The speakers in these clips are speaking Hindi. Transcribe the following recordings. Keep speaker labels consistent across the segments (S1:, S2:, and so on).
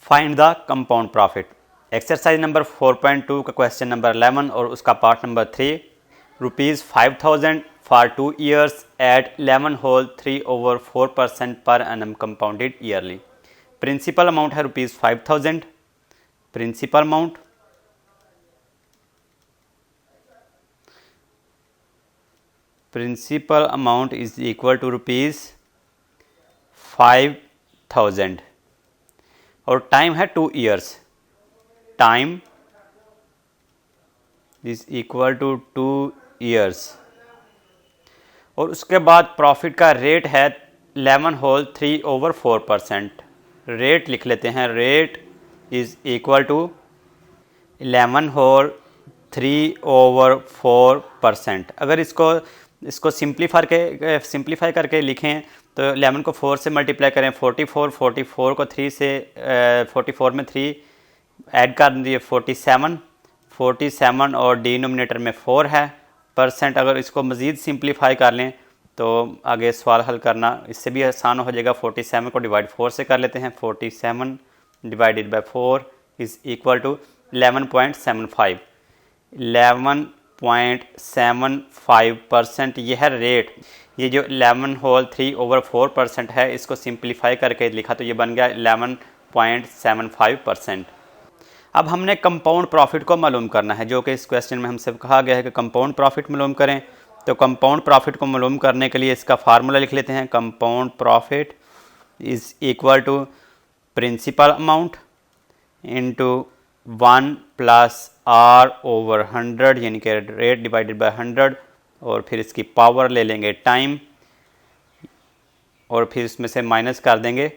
S1: Find the compound profit. Exercise number 4.2 का क्वेश्चन नंबर 11 और उसका part number 3। ₹5,000 for 2 years at 11 whole 3/4% पर annum compounded yearly. Principal amount है ₹5,000। Principal amount is equal to ₹5,000 और टाइम है 2 years। Time is equal to 2 years और उसके बाद प्रॉफिट का रेट है 11 होल 3/4%। रेट लिख लेते हैं। Rate is equal to 11 whole 3/4%। अगर इसको सिंप्लीफाई करके लिखें तो 11 को 4 से मल्टीप्लाई करें 44 को 3 से 44 में 3 ऐड कर दिए 47 और डिनोमिनेटर में 4 है परसेंट। अगर इसको मज़ीद सिंप्लीफाई कर लें तो आगे सवाल हल करना इससे भी आसान हो जाएगा। 47 को डिवाइड 4 से कर लेते हैं। 47 divided by 4 is equal to 11.75। 11.75% ये है रेट। ये जो 11 होल 3/4% है इसको सिंप्लीफाई करके लिखा तो ये बन गया 11.75%। अब हमने कंपाउंड प्रॉफिट को मालूम करना है, जो कि इस क्वेश्चन में हमसे कहा गया है कि कंपाउंड प्रॉफिट मालूम करें। तो कंपाउंड प्रॉफिट को मालूम करने के लिए इसका फार्मूला लिख लेते हैं। Compound profit is equal to principal amount into 1 + R/100 यानी कि रेट डिवाइडेड बाय 100 और फिर इसकी पावर ले लेंगे टाइम और फिर इसमें से माइनस कर देंगे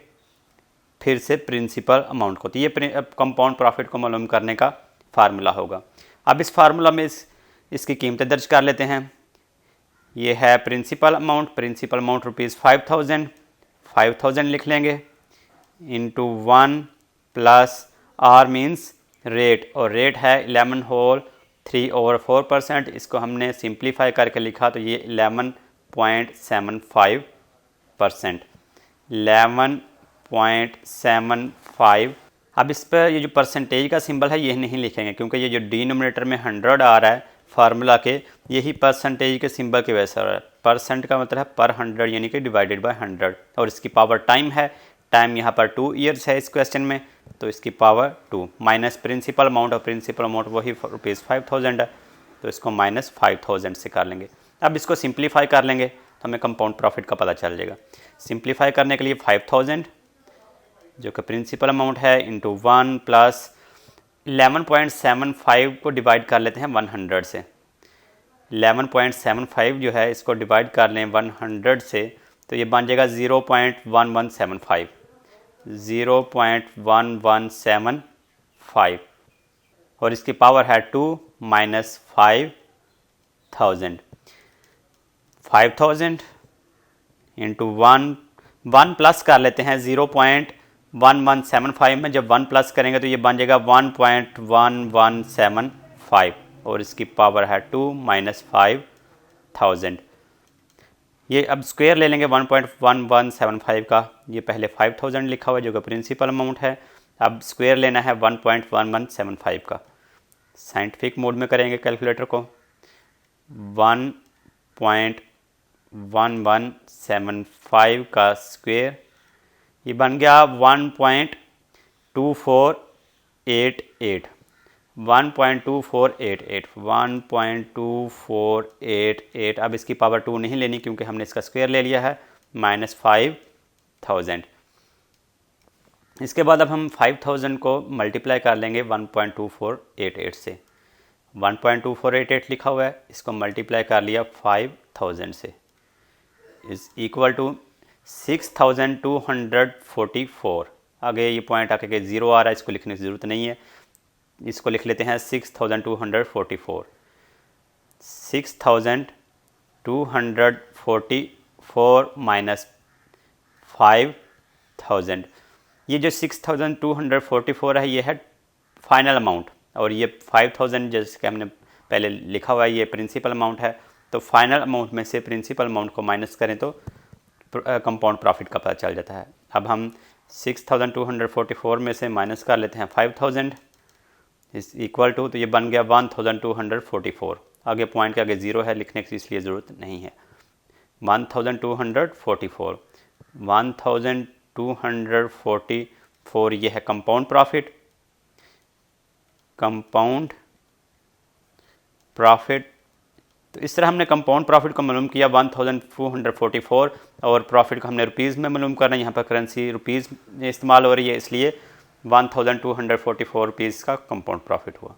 S1: फिर से प्रिंसिपल अमाउंट को। तो ये कंपाउंड प्रॉफिट को मालूम करने का फार्मूला होगा। अब इस फार्मूला में इसकी कीमतें दर्ज कर लेते हैं। ये है प्रिंसिपल अमाउंट ₹5,000 लिख लेंगे इंटू 1 + R मीन्स रेट और रेट है 11 होल 3/4%। इसको हमने सिंप्लीफाई करके लिखा तो ये 11.75%। 11.75। अब इस पर ये जो परसेंटेज का सिंबल है ये नहीं लिखेंगे क्योंकि ये जो डिनोमिनेटर में 100 आ रहा है फार्मूला के, यही परसेंटेज के सिंबल की वजह से आ रहा है। परसेंट का मतलब है पर 100 यानी कि डिवाइडेड बाय 100 और इसकी पावर टाइम है। टाइम यहाँ पर 2 years है इस क्वेश्चन में तो इसकी पावर 2 माइनस प्रिंसिपल अमाउंट और प्रिंसिपल अमाउंट वही ₹5,000 है तो इसको -5,000 से कर लेंगे। अब इसको सिंप्लीफाई कर लेंगे तो हमें कंपाउंड प्रॉफिट का पता चल जाएगा। सिंप्लीफाई करने के लिए 5,000 जो कि प्रिंसिपल अमाउंट है इंटू 1 + 11.75 को डिवाइड कर लेते हैं 100 से। 11.75 जो है इसको डिवाइड कर लें 100 से तो ये बन जाएगा 0.1175। 0.1175 और इसकी पावर है 2 माइनस 5,000। 5,000 इंटू 1 प्लस कर लेते हैं 0.1175 में जब 1 प्लस करेंगे तो ये बन जाएगा 1.1175 और इसकी पावर है 2 माइनस 5,000। ये अब स्क्वायर ले लेंगे 1.1175 का। ये पहले 5,000 लिखा हुआ है जो कि प्रिंसिपल अमाउंट है। अब स्क्वायर लेना है 1.1175 का। साइंटिफिक मोड में करेंगे कैलकुलेटर को। 1.1175 का स्क्वायर ये बन गया 1.2488। 1.2488 अब इसकी पावर 2 नहीं लेनी क्योंकि हमने इसका स्क्वायर ले लिया है -5,000। इसके बाद अब हम 5,000 को मल्टीप्लाई कर लेंगे 1.2488 से। 1.2488 लिखा हुआ है, इसको मल्टीप्लाई कर लिया 5,000 से इज़ इक्वल टू 6,244। आगे ये पॉइंट आके के 0 आ रहा है, इसको लिखने की ज़रूरत नहीं है, इसको लिख लेते हैं 6,244। 6,244 माइनस 5,000। ये जो 6,244 है ये है फाइनल अमाउंट और ये 5,000 जैसे कि हमने पहले लिखा हुआ है ये प्रिंसिपल अमाउंट है। तो फाइनल अमाउंट में से प्रिंसिपल अमाउंट को माइनस करें तो कंपाउंड प्रॉफिट का पता चल जाता है। अब हम 6244 में से माइनस कर लेते हैं 5000 इस इक्वल टू, तो ये बन गया 1244। आगे पॉइंट के आगे ज़ीरो है, लिखने की इसलिए ज़रूरत नहीं है। 1244 1244 ये है कंपाउंड प्रॉफिट। कंपाउंड प्रॉफिट, तो इस तरह हमने कंपाउंड प्रॉफिट को मालूम किया 1244, और प्रॉफिट को हमने रुपीज़ में मालूम करना है। यहाँ पर करेंसी रुपीज़ में इस्तेमाल हो रही है, इसलिए 1244 रुपीज़ का कंपाउंड प्रॉफिट हुआ।